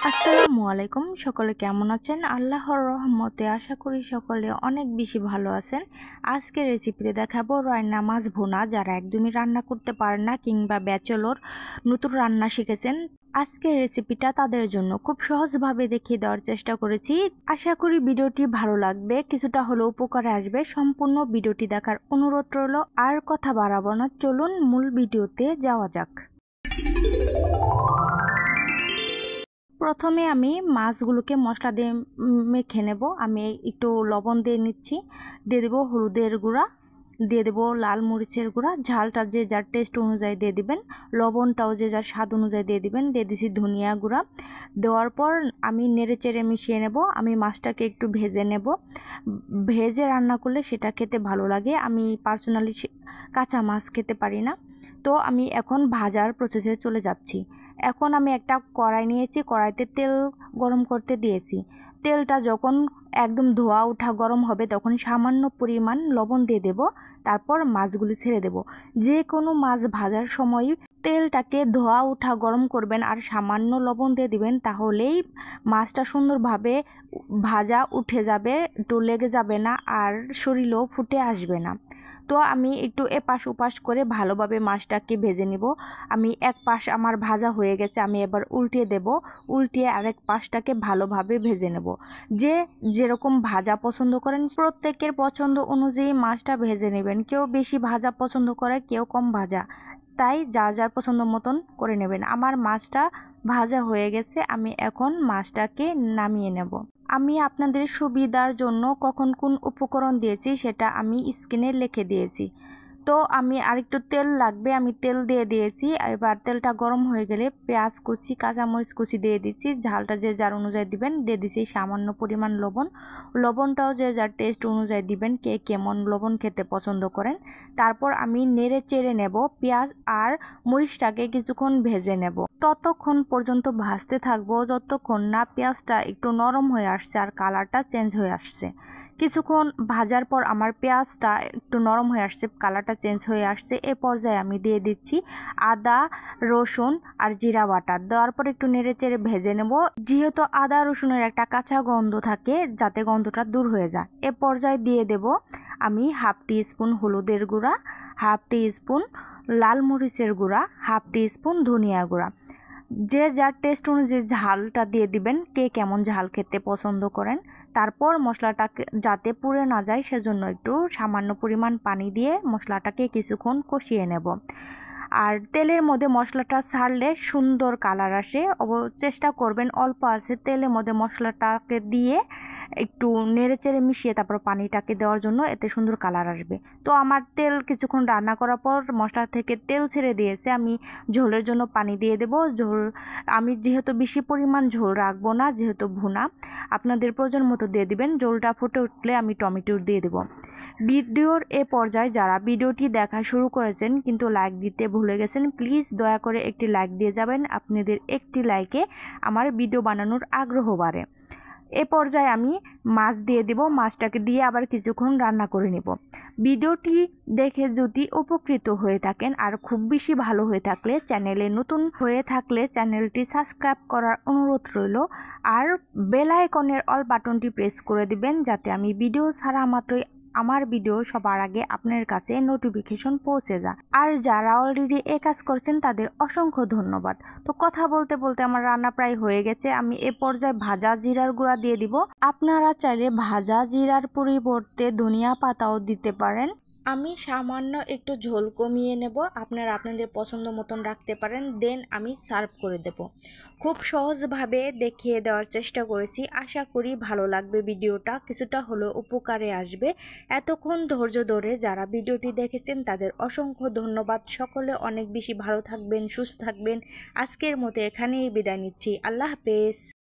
আসসালামু আলাইকুম। সকলে কেমন আছেন? আল্লাহর রহমতে আশা করি সকলে অনেক বেশি ভালো আছেন। আজকের রেসিপিতে দেখাবো রায়না মাছ ভুনা। যারা একদমই রান্না করতে পারেন না কিংবা ব্যাচেলর নতুন রান্না শিখেছেন, আজকের রেসিপিটা তাদের জন্য খুব সহজভাবে দেখিয়ে দেওয়ার চেষ্টা করেছি। আশা করি ভিডিওটি ভালো লাগবে, কিছুটা হলেও উপকারে আসবে। সম্পূর্ণ ভিডিওটি দেখার অনুরোধ রইল। আর কথা বাড়াবো না, চলুন মূল ভিডিওতে যাওয়া যাক। প্রথমে আমি মাছগুলোকে মশলা দিয়ে মেখে নেব। আমি একটু লবণ দিয়ে নিচ্ছি, দিয়ে দেবো হলুদের গুঁড়া, দিয়ে দেবো লাল মরিচের গুঁড়া, ঝালটা যে যার টেস্ট অনুযায়ী দিয়ে দিবেন, লবণটাও যে যার স্বাদ অনুযায়ী দিয়ে দিবেন, দিয়ে দিছি ধনিয়া গুঁড়া। দেওয়ার পর আমি নেড়ে চেড়ে মিশিয়ে নেব। আমি মাছটাকে একটু ভেজে নেব। ভেজে রান্না করলে সেটা খেতে ভালো লাগে। আমি পার্সোনালি কাঁচা মাছ খেতে পারি না, তো আমি এখন ভাজার প্রসেসে চলে যাচ্ছি। এখন আমি একটা কড়াই নিয়েছি, কড়াইতে তেল গরম করতে দিয়েছি। তেলটা যখন একদম ধোয়া ওঠা গরম হবে তখন সামান্য পরিমাণ লবণ দিয়ে দেব। তারপর মাছগুলি ছেড়ে দেব। যে কোনো মাছ ভাজার সময় তেলটাকে ধোয়া ওঠা গরম করবেন আর সামান্য লবণ দিয়ে দিবেন, তাহলেই মাছটা সুন্দরভাবে ভাজা উঠে যাবে, একটু লেগে যাবে না আর শরীরেও ফুটে আসবে না। তো আমি একটু এপাশ ওপাশ করে ভালোভাবে মাছটাকে ভেজে নিব। আমি এক পাশ আমার ভাজা হয়ে গেছে, আমি এবার উল্টিয়ে দেব। উল্টিয়ে আরেক পাশটাকে ভালোভাবে ভেজে নেব। যে যেরকম ভাজা পছন্দ করেন প্রত্যেকের পছন্দ অনুযায়ী মাছটা ভেজে নেবেন। কেউ বেশি ভাজা পছন্দ করে, কেউ কম ভাজা, তাই যার যার পছন্দ মতন করে নেবেন। আমার মাছটা ভাজা হয়ে গেছে, আমি এখন মাছটাকে নামিয়ে নেব। আমি আপনাদের সুবিধার জন্য কখন কোন উপকরণ দিয়েছি সেটা আমি স্ক্রিনে লিখে দিয়েছি। তো আমি আরেকটু তেল লাগবে, আমি তেল দিয়ে দিয়েছি। এবার তেলটা গরম হয়ে গেলে পেঁয়াজ কুচি, কাঁচামরিচ কুচি দিয়ে দিচ্ছি। ঝালটা যে যার অনুযায়ী দিবেন, দিয়ে দিচ্ছি সামান্য পরিমাণ লবণ। লবণটাও যে যার টেস্ট অনুযায়ী দিবেন, কে কেমন লবণ খেতে পছন্দ করেন। তারপর আমি নেড়ে চেড়ে নেব। পেঁয়াজ আর মরিচটাকে কিছুক্ষণ ভেজে নেব। ততক্ষণ পর্যন্ত ভাজতে থাকবো যতক্ষণ না পেঁয়াজটা একটু নরম হয়ে আসছে আর কালারটা চেঞ্জ হয়ে আসছে। কিছুক্ষণ ভাজার পর আমার পেঁয়াজটা একটু নরম হয়ে আসছে, কালারটা চেঞ্জ হয়ে আসছে। এ পর্যায়ে আমি দিয়ে দিচ্ছি আদা, রসুন আর জিরা বাটা। দেওয়ার পর একটু নেড়ে চেড়ে ভেজে নেব। যেহেতু আদা রসুনের একটা কাঁচা গন্ধ থাকে, যাতে গন্ধটা দূর হয়ে যায়। এ পর্যায়ে দিয়ে দেব আমি হাফ টি স্পুন হলুদের গুঁড়া, হাফ টি স্পুন লাল মরিচের গুঁড়া, হাফ টি স্পুন ধনিয়া গুঁড়া। যে যার টেস্ট অনুযায়ী ঝালটা দিয়ে দিবেন, কে কেমন ঝাল খেতে পছন্দ করেন। তারপর মশলাটাকে যাতে পুড়ে না যায় সেজন্য একটু সামান্য পরিমাণ পানি দিয়ে মশলাটাকে কিছুক্ষণ কষিয়ে নেব। আর তেলের মধ্যে মশলাটা ছাড়লে সুন্দর কালার আসে। চেষ্টা করবেন অল্প আছে তেলের মধ্যে মশলাটাকে দিয়ে একটু নেড়েচেড়ে মিশিয়ে তারপর পানিটাকে দেওয়ার জন্য, এতে সুন্দর কালার আসবে। তো আমার তেল কিছুক্ষণ রান্না করার পর মশলা থেকে তেল ছেড়ে দিয়েছে, আমি ঝোলের জন্য পানি দিয়ে দেব। ঝোল আমি যেহেতু বেশি পরিমাণ ঝোল রাখবো না, যেহেতু ভুনা, আপনাদের প্রয়োজন মতো দিয়ে দিবেন। ঝোলটা ফুটে উঠলে আমি টমেটো দিয়ে দেব। ভিডিওর এ পর্যায়ে যারা ভিডিওটি দেখা শুরু করেছেন কিন্তু লাইক দিতে ভুলে গেছেন, প্লিজ দয়া করে একটি লাইক দিয়ে যাবেন। আপনাদের একটি লাইকে আমার ভিডিও বানানোর আগ্রহ বাড়ে। এ পর্যায়ে আমি মাছ দিয়ে দেব। মাছটাকে দিয়ে আবার কিছুক্ষণ রান্না করে নেব। ভিডিওটি দেখে যদি উপকৃত হয়ে থাকেন আর খুব বেশি ভালো হয়ে থাকলে, চ্যানেলে নতুন হয়ে থাকলে চ্যানেলটি সাবস্ক্রাইব করার অনুরোধ রইল। আর বেল আইকনের অল বাটনটি প্রেস করে দিবেন, যাতে আমি ভিডিও ছাড়া মাত্রই আমার ভিডিও সবার আগে আপনার কাছে নোটিফিকেশন পৌঁছে যায়। আর যারা অলরেডি এই কাজ করছেন তাদের অসংখ্য ধন্যবাদ। তো কথা বলতে বলতে আমার রান্না প্রায় হয়ে গেছে। আমি এ পর্যায়ে ভাজা জিরার গুঁড়া দিয়ে দিব। আপনারা চাইলে ভাজা জিরার পরিবর্তে ধনিয়া পাতাও দিতে পারেন। আমি সামান্য একটু ঝোল কমিয়ে নেব, আপনারা আপনাদের পছন্দ মতন রাখতে পারেন। দেন আমি সার্ভ করে দেব। খুব সহজভাবে দেখিয়ে দেওয়ার চেষ্টা করেছি। আশা করি ভালো লাগবে ভিডিওটা, কিছুটা হলেও উপকারে আসবে। এতক্ষণ ধৈর্য ধরে যারা ভিডিওটি দেখেছেন তাদের অসংখ্য ধন্যবাদ। সকলে অনেক বেশি ভালো থাকবেন, সুস্থ থাকবেন। আজকের মতো এখানেই বিদায় নিচ্ছি। আল্লাহ হাফেজ।